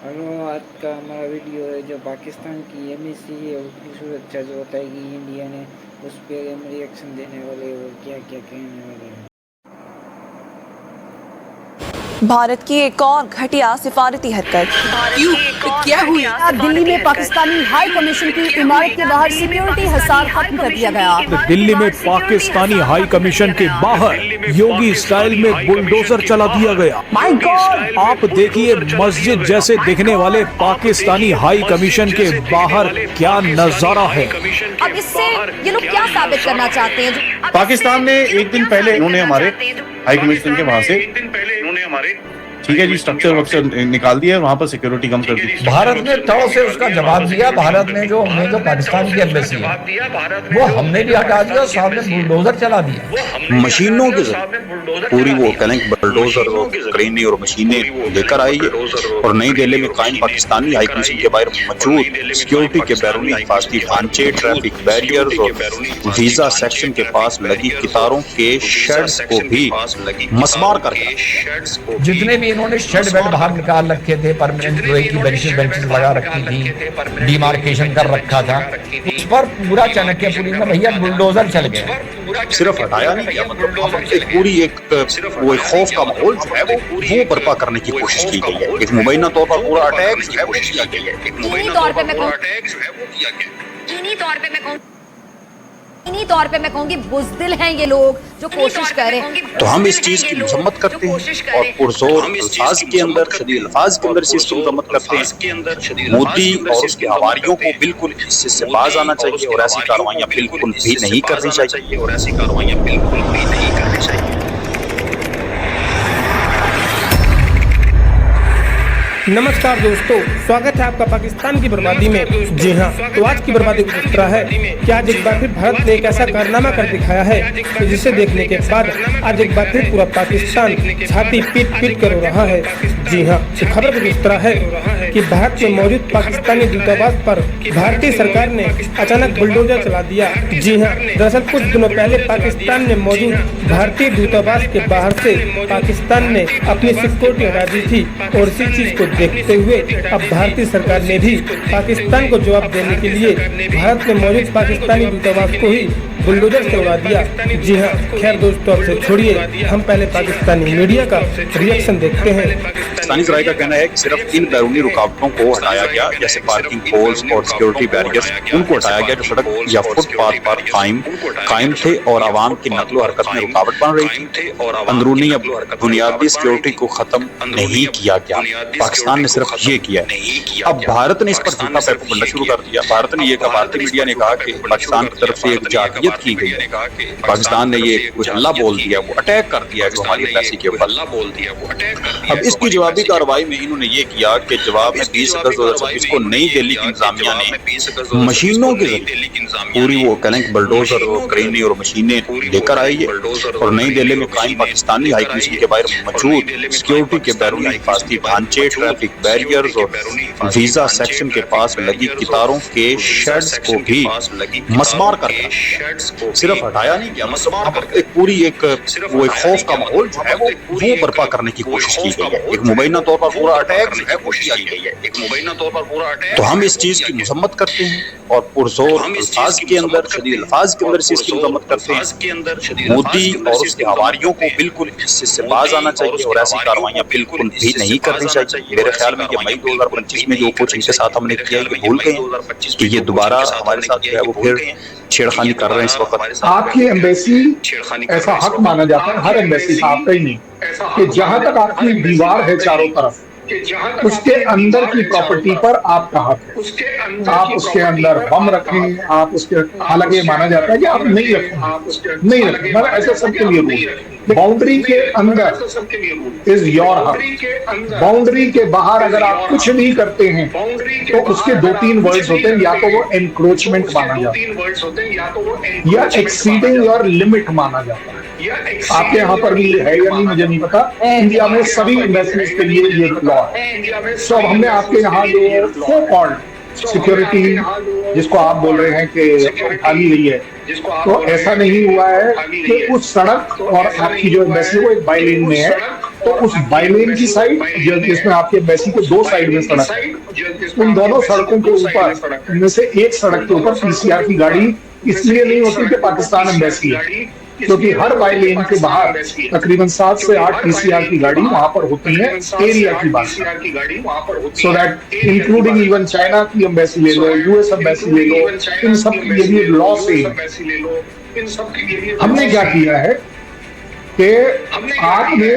Hello, आज का हमारा वीडियो है जो पाकिस्तान की एमबेसी है उसकी सुरक्षा जो बताएगी इंडिया ने, उस पर हम रिएक्शन देने वाले और क्या क्या कहने वाले हैं। भारत की एक और घटिया सिफारती हरकत। क्यों? क्या हुआ? दिल्ली में पाकिस्तानी हाई कमीशन की इमारत के बाहर सिक्योरिटी हिसार खत्म कर दिया गया। दिल्ली में पाकिस्तानी हाई कमीशन के बाहर योगी स्टाइल में बुलडोजर चला दिया गया। My God! आप देखिए मस्जिद जैसे दिखने वाले पाकिस्तानी हाई कमीशन के बाहर क्या नजारा है। अब इससे ये लोग क्या साबित करना चाहते हैं? पाकिस्तान ने एक दिन पहले उन्होंने हमारे हाई कमीशन के वहां से ठीक है जी स्ट्रक्चर वक्चर निकाल दिया, वहां पर सिक्योरिटी कम कर दी। भारत ने तौर से उसका जवाब दिया। भारत ने जो पाकिस्तान की एम्बेसी है वो हमने भी हटा दिया, सामने बुलडोजर चला दिया। मशीनों के जरिए पूरी वो करेंगे बुलडोजर और क्रेनें और मशीनें लेकर आई है और नई दिल्ली में कायम पाकिस्तानी हाई कमीशन के बाहर मौजूद सिक्योरिटी के बैरूनी हिफाजती ढांचे, ट्रैफिक बैरियर्स और वीजा सेक्शन के पास लगी कितारों के शेड्स को भी मसमार कर दिया। जितने भी इन्होंने शेड बेड बाहर निकाल रखे थे, परमानेंट लोहे की बेंचेस लगा रखी थी, डिमार्केशन कर रखा था, उस पर पूरा चाणक्यपुरी में भैया बुलडोजर चल गया। सिर्फ हटाया नहीं गया, मतलब एक पूरी एक खौफ का माहौल जो है वो बर्पा करने की कोशिश की गई है। एक मुबैना तौर पर पूरा अटैक जो है वो किया गया है। इन्हीं तौर पे मैं कहूँगी बुज़दिल हैं ये लोग जो कोशिश कर रहे हैं। तो हम इस चीज की मजम्मत करते हैं और पुरजोर अल्फाज के अंदर, शदीद अल्फाज के अंदर इस चीज की मजम्मत करते हैं। मोदी और उसके हवारियों को बिल्कुल इससे बाज आना चाहिए और ऐसी कार्रवाइयां बिल्कुल भी नहीं करनी चाहिए। नमस्कार दोस्तों, स्वागत है आपका पाकिस्तान की बर्बादी में। जी हाँ, तो आज की बर्बादी कुछ इस तरह है कि आज एक बार फिर भारत ने एक ऐसा कारनामा कर दिखाया है कि जिसे देखने के बाद आज एक बार फिर पूरा पाकिस्तान छाती पीट पीट कर रो रहा है। जी हाँ, तो खबर कुछ इस तरह है कि भारत में मौजूद पाकिस्तानी दूतावास पर भारतीय सरकार ने अचानक बुलडोजर चला दिया। जी हाँ, दरअसल कुछ दिनों पहले पाकिस्तान में मौजूद भारतीय दूतावास के बाहर से पाकिस्तान ने अपनी सिक्योरिटी हटा दी थी और इसी चीज को देखते हुए अब भारतीय सरकार ने भी पाकिस्तान को जवाब देने के लिए भारत में मौजूद पाकिस्तानी दूतावास को ही बुलडोजर से उड़ा दिया। जी हाँ, खैर दोस्तों अब से छोड़िए, हम पहले पाकिस्तानी मीडिया का रिएक्शन देखते हैं। पाकिस्तानी सराय का कहना है कि सिर्फ इन बैरूनी रुकावटों को हटाया गया, जैसे पार्किंग पोल्स और सिक्योरिटी बैरियर्स, उनको हटाया गया जो सड़क या फुटपाथ पर कायम थे और आवाम की नकलो हरकत में रुकावट बन रही थी। अंदरूनी या बुनियादी सिक्योरिटी को खत्म नहीं किया गया, पाकिस्तान ने सिर्फ ये किया। अब भारत ने इस पर झूठा पैपोबंदा शुरू कर दिया। भारत ने ये कहा, भारतीय मीडिया ने कहा कि पाकिस्तान की तरफ से एक जातियत की गई है। पाकिस्तान ने ये कुछ हल्ला बोल दिया, वो अटैक कर दिया जो हमारी एम्बेसी के ऊपर। अब इसकी जवाबी कार्रवाई में इन्होंने ये किया कि जवाब में 20 अगस्त 2026 को नई दिल्ली की इंतजामिया ने मशीनों के जरिए पूरी वो करेंगे बुलडोजर और क्रेनें और मशीनें लेकर आई है और नई दिल्ली में कायम पाकिस्तानी हाई कमीशन के बाहर मौजूद सिक्योरिटी के बैरूनी हिफाजती ढांचे, ट्रैफिक बैरियर्स और वीजा सेक्शन के पास लगी कितारों के शेड्स को भी मसमार कर दिया। सिर्फ हटाया नहीं गया, मसमार एक पूरी एक खौफ का माहौल जो है वो बर्पा करने की कोशिश की गई है। एक मुबैना तौर पर पूरा अटैक जो है वो किया गया है। तो हम इस चीज की मजम्मत करते हैं और पुरजोर अल्फाज के अंदर, शदीद अल्फाज के अंदर इस चीज की मजम्मत करते हैं। मोदी और उसके हवारियों को बिल्कुल इससे बाज आना चाहिए और ऐसी कार्रवाइयां बिल्कुल भी नहीं करनी चाहिए। मेरे ख्याल में ये मई 2025 में जो कुछ इनके साथ हमने किया है भूल गए कि ये दोबारा हमारे साथ जो है वो फिर छेड़खानी कर रहे हैं इस वक्त। आपकी एम्बेसी ऐसा हक माना जाता है, हर एम्बेसी का, आपका ही नहीं, कि जहां तक आपकी दीवार है चारों तरफ, उसके अंदर की प्रॉपर्टी पर आपका हक है। आप उसके अंदर बम रखें, आप उसके, हालांकि माना जाता है कि आप नहीं रखें, मतलब ऐसा सबके लिए रूल है। बाउंड्री के अंदर इज योर हक, बाउंड्री के बाहर अगर आप कुछ नहीं करते हैं तो उसके 2-3 वर्ड्स होते हैं, या तो वो एनक्रोचमेंट माना जाता है या एक्सीडिंग योर लिमिट माना जाता है। आपके यहाँ पर भी है या नहीं मुझे नहीं पता, इंडिया में सभी इन्वेस्टमेंट्स के लिए ये लॉ है। तो अब हमने आपके यहाँ जो सो कॉल्ड सिक्योरिटी जिसको आप बोल रहे हैं कि उठा ली गई है, तो ऐसा नहीं हुआ है कि उस सड़क और आपकी जो एम्बेसी वो एक बाई लेन में है, तो उस बाइलेन की साइड जिसमें आपके एम्बेसी के 2 साइड में सड़क है, उन दोनों सड़कों के ऊपर इनमें से एक सड़क के ऊपर पीसीआर की गाड़ी इसलिए नहीं होती कि पाकिस्तान एम्बेसी है, क्योंकि हर बाइलेन के बाहर तकरीबन 7 से 8 पीसीआर की गाड़ी वहां पर होती है एरिया की बात, so that including even China की एम्बेसी ले लो, यूएस एम्बेसी ले लो, इन सब के लिए लॉ से हमने क्या किया है कि आपने